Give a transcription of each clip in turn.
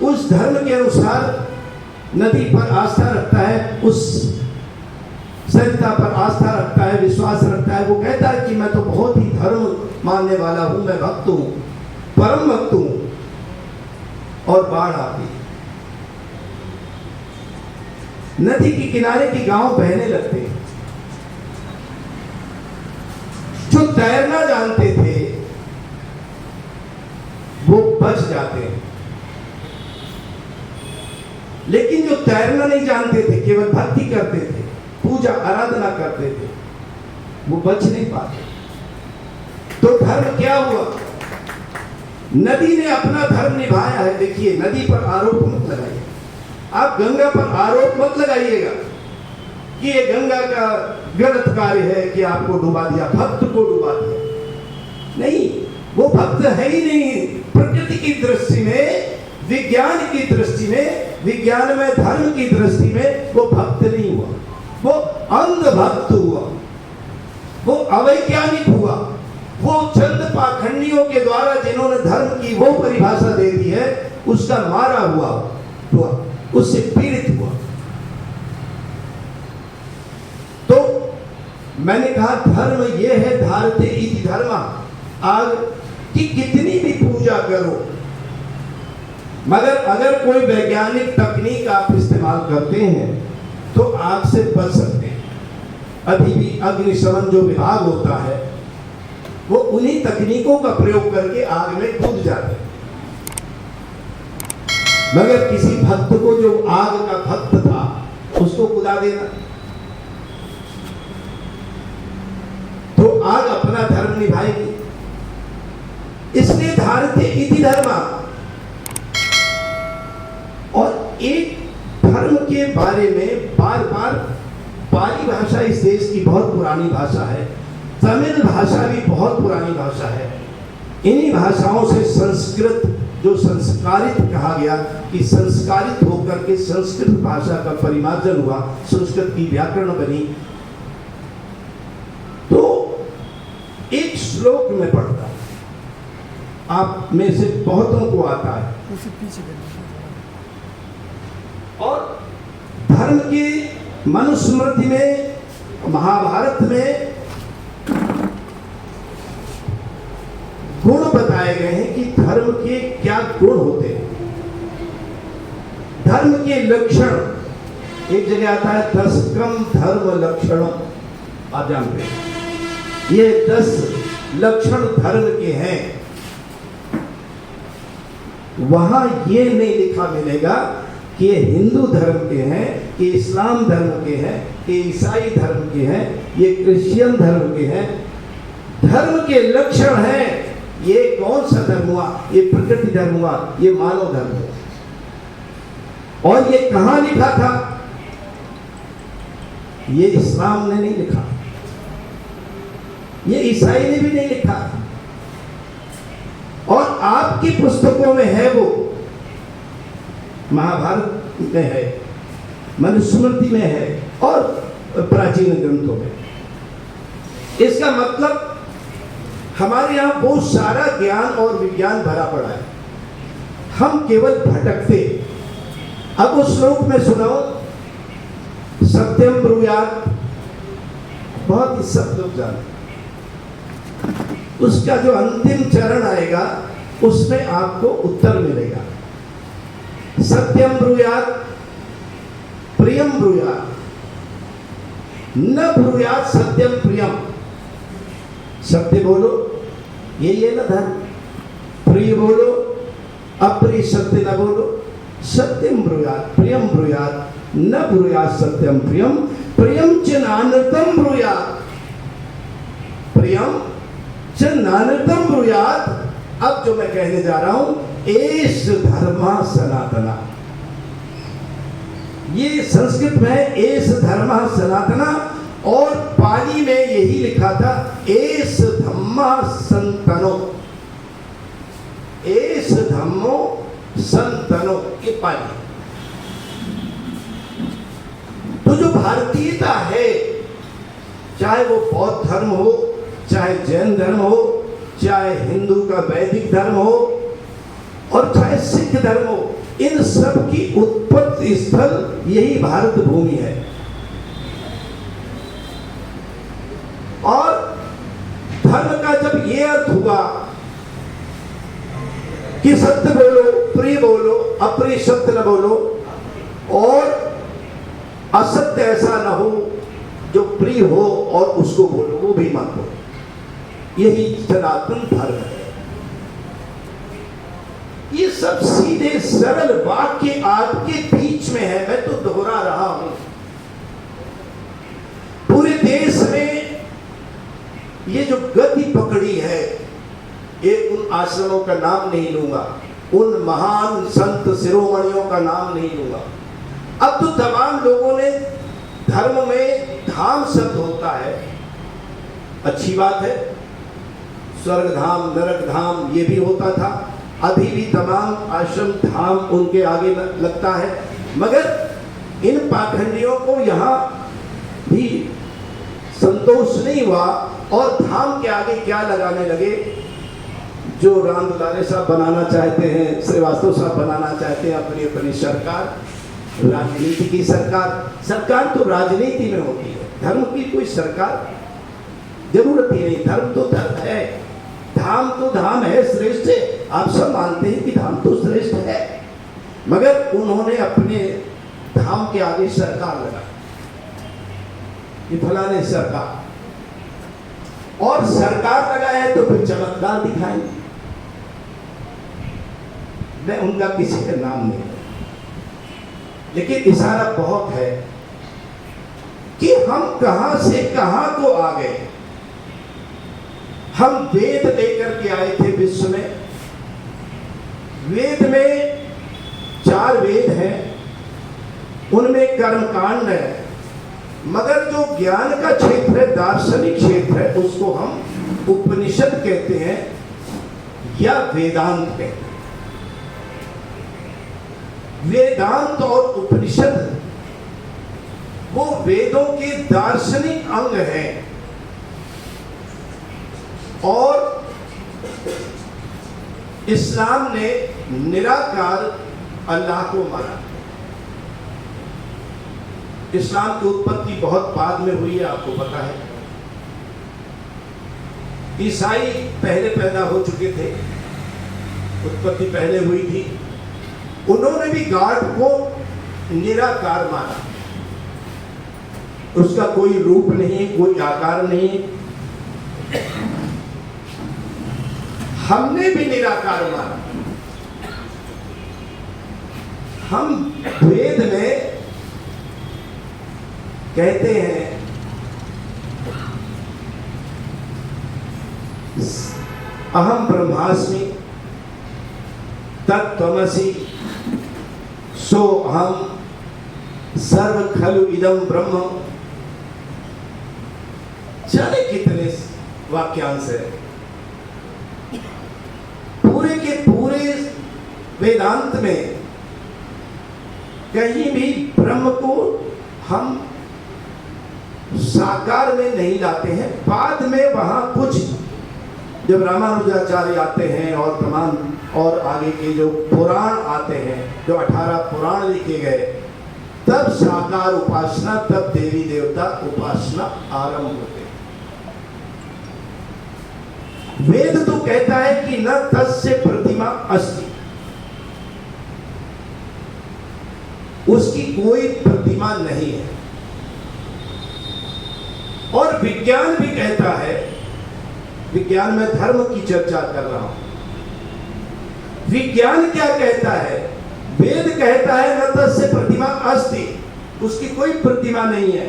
उस धर्म के अनुसार नदी पर आस्था रखता है, उस सरिता पर आस्था रखता है, विश्वास रखता है, वो कहता है कि मैं तो बहुत ही धर्म मानने वाला हूं, मैं भक्त हूं, परम भक्त हूं। और बाढ़ आती, नदी के किनारे के गांव बहने लगते हैं। जो तैरना जानते थे वो बच जाते हैं, लेकिन जो तैरना नहीं जानते थे, केवल भक्ति करते थे, पूजा आराधना करते थे, वो बच नहीं पाते। तो धर्म क्या हुआ? नदी ने अपना धर्म निभाया है। देखिए, नदी पर आरोप मत लगाइए, आप गंगा पर आरोप मत लगाइएगा कि ये गंगा का गलत कार्य है कि आपको डुबा दिया, भक्त को डुबा दिया। नहीं, वो भक्त है ही नहीं। प्रकृति की दृष्टि में, विज्ञान की दृष्टि में, विज्ञान में धर्म की दृष्टि में वो भक्त नहीं हुआ, वो अंधभक्त हुआ, वो अवैज्ञानिक हुआ। वो चंद पाखंडियों के द्वारा जिन्होंने धर्म की वो परिभाषा दे दी है, उसका मारा हुआ, उससे पीड़ित हुआ। तो मैंने कहा धर्म ये है, धारते इति धर्म, आग की कितनी भी पूजा करो, मगर अगर कोई वैज्ञानिक तकनीक आप इस्तेमाल करते हैं तो आग से बच सकते हैं। अभी भी अग्निशमन जो विभाग होता है वो उन्हीं तकनीकों का प्रयोग करके आग में कूद जाते हैं। मगर किसी भक्त को, जो आग का भक्त था, उसको कूदा देना, तो आग अपना धर्म निभाएगी। इसलिए धारते इति धर्म। और एक धर्म के बारे में बार बार, पाली भाषा इस देश की बहुत पुरानी भाषा है, तमिल भाषा भी बहुत पुरानी भाषा है। इन्हीं भाषाओं से संस्कृत, जो संस्कारित कहा गया कि संस्कारित होकर के संस्कृत भाषा का परिमार्जन हुआ, संस्कृत की व्याकरण बनी। तो एक श्लोक में पढ़ता है, आप में से बहुतों को आता है, और धर्म की मनुस्मृति में, महाभारत में गुण बताए गए हैं कि धर्म के क्या गुण होते हैं, धर्म के लक्षण। एक जगह आता है 10 धर्म लक्षण, आप जानते हैं, ये 10 लक्षण धर्म के हैं। वहां ये नहीं लिखा मिलेगा कि ये हिंदू धर्म के हैं, कि इस्लाम धर्म के हैं, कि ईसाई धर्म के हैं, ये क्रिश्चियन धर्म के हैं। धर्म के लक्षण हैं। ये कौन सा धर्म हुआ? ये प्रकृति धर्म हुआ, ये मानव धर्म हुआ। और ये कहां लिखा था? ये इस्लाम ने नहीं लिखा, ये ईसाई ने भी नहीं लिखा, और आपकी पुस्तकों में है, वो महाभारत में है, मनुस्मृति में है, और प्राचीन ग्रंथों में। इसका मतलब हमारे यहाँ बहुत सारा ज्ञान और विज्ञान भरा पड़ा है, हम केवल भटकते। अब उस श्लोक में सुनाओ, सत्यम ब्रूयात, बहुत ही सब लोग जानते, उसका जो अंतिम चरण आएगा उसमें आपको उत्तर मिलेगा। सत्यम ब्रूयात, प्रियम ब्रूयात, न ब्रूयात सत्यम प्रियम। सत्य बोलो, ये ना धर्म। प्रिय बोलो, अप्रिय सत्य न बोलो। सत्यम ब्रूयात, प्रियम ब्रूयात, न ब्रूयात सत्यम प्रियम, प्रियम च नानृतम ब्रूयात, प्रियम च नानृतम ब्रूयात। अब जो मैं कहने जा रहा हूं, एष धर्मा सनातना, ये संस्कृत में एष धर्मा सनातना, और पाली में यही लिखा था एष धम्मा संतनो, एष धम्मो संतनो, ये पाली। तो जो भारतीयता है, चाहे वो बौद्ध धर्म हो, चाहे जैन धर्म हो, चाहे हिंदू का वैदिक धर्म हो, और चाहे सिख धर्म हो, इन सब की उत्पत्ति स्थल यही भारत भूमि है। और धर्म का जब ये अर्थ हुआ कि सत्य बोलो, प्रिय बोलो, अप्रिय सत्य न बोलो, और असत्य ऐसा न हो जो प्रिय हो और उसको बोलो, वो भी मत बोलो, यही सनातन धर्म है। ये सब सीधे सरल वाक्य आपके बीच में है, मैं तो दोहरा रहा हूं। पूरे देश में ये जो गति पकड़ी है, ये उन आश्रमों का नाम नहीं लूंगा, उन महान संत शिरोमणियों का नाम नहीं लूंगा। अब तो तमाम लोगों ने धर्म में धाम शब्द होता है, अच्छी बात है, स्वर्ग धाम, नरक धाम ये भी होता था, अभी भी तमाम आश्रम धाम उनके आगे लगता है। मगर इन पाखंडियों को यहाँ भी संतोष नहीं हुआ और धाम के आगे क्या लगाने लगे, जो राम दुलारे साहब बनाना चाहते हैं, श्रीवास्तव साहब बनाना चाहते हैं अपनी अपनी सरकार, राजनीति की सरकार। सरकार तो राजनीति में होती है, धर्म की कोई सरकार जरूरत ही नहीं। धर्म तो धर्म है, धाम तो धाम है, श्रेष्ठ है, आप सब मानते हैं कि धाम तो श्रेष्ठ है, मगर उन्होंने अपने धाम के आगे सरकार लगा, ये फलाने सरकार, और सरकार लगा है तो फिर चमत्कार दिखाएंगे। मैं उनका किसी का नाम नहीं, लेकिन इशारा बहुत है कि हम कहां से कहां को आ गए। हम वेद लेकर के आए थे विश्व में, वेद में 4 वेद हैं, उनमें कर्मकांड है, मगर जो ज्ञान का क्षेत्र है, दार्शनिक क्षेत्र है, उसको हम उपनिषद कहते हैं या वेदांत कहते हैं। वेदांत और उपनिषद वो वेदों के दार्शनिक अंग हैं, और इस्लाम ने निराकार अल्लाह को माना। इस्लाम की उत्पत्ति बहुत बाद में हुई है, आपको पता है। ईसाई पहले पैदा हो चुके थे, उत्पत्ति पहले हुई थी, उन्होंने भी गॉड को निराकार माना, उसका कोई रूप नहीं, कोई आकार नहीं। हमने भी निराकार माना। हम वेद में कहते हैं अहम ब्रह्मास्मि तत्त्वमसि सो अहम सर्व खलु इदं ब्रह्म। जाने कितने वाक्यांश है, पूरे के पूरे वेदांत में कहीं भी ब्रह्म को हम साकार में नहीं लाते हैं। बाद में वहां कुछ जब रामानुजाचार्य आते हैं और तमाम और आगे के जो पुराण आते हैं, जो 18 पुराण लिखे गए, तब साकार उपासना, तब देवी देवता उपासना आरंभ होते हैं। वेद तो कहता है कि न तस्य प्रतिमा अस्ति, उसकी कोई प्रतिमा नहीं है। और विज्ञान भी कहता है, विज्ञान में धर्म की चर्चा कर रहा हूं, विज्ञान क्या कहता है? वेद कहता है न तस्य प्रतिमा अस्ति, उसकी कोई प्रतिमा नहीं है।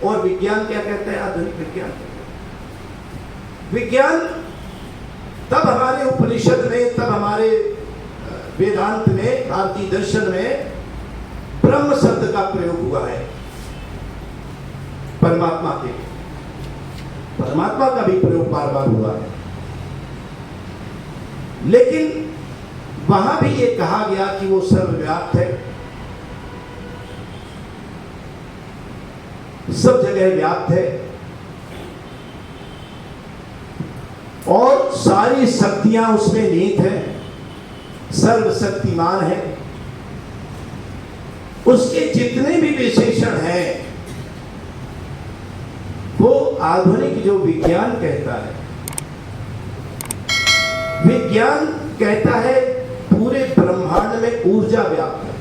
और विज्ञान क्या कहता है? आधुनिक विज्ञान, विज्ञान तब हमारे उपनिषद में, तब हमारे वेदांत में, भारतीय दर्शन में ब्रह्म शब्द का प्रयोग हुआ है। परमात्मा के, परमात्मा का भी प्रयोग बार बार हुआ है, लेकिन वहां भी ये कहा गया कि वो सर्वव्याप्त है, सब जगह व्याप्त है। और सारी शक्तियां उसमें निहित है, सर्वशक्तिमान है। उसके जितने भी विशेषण हैं वो आधुनिक जो विज्ञान कहता है, विज्ञान कहता है पूरे ब्रह्मांड में ऊर्जा व्याप्त है,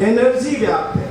एनर्जी व्याप्त है।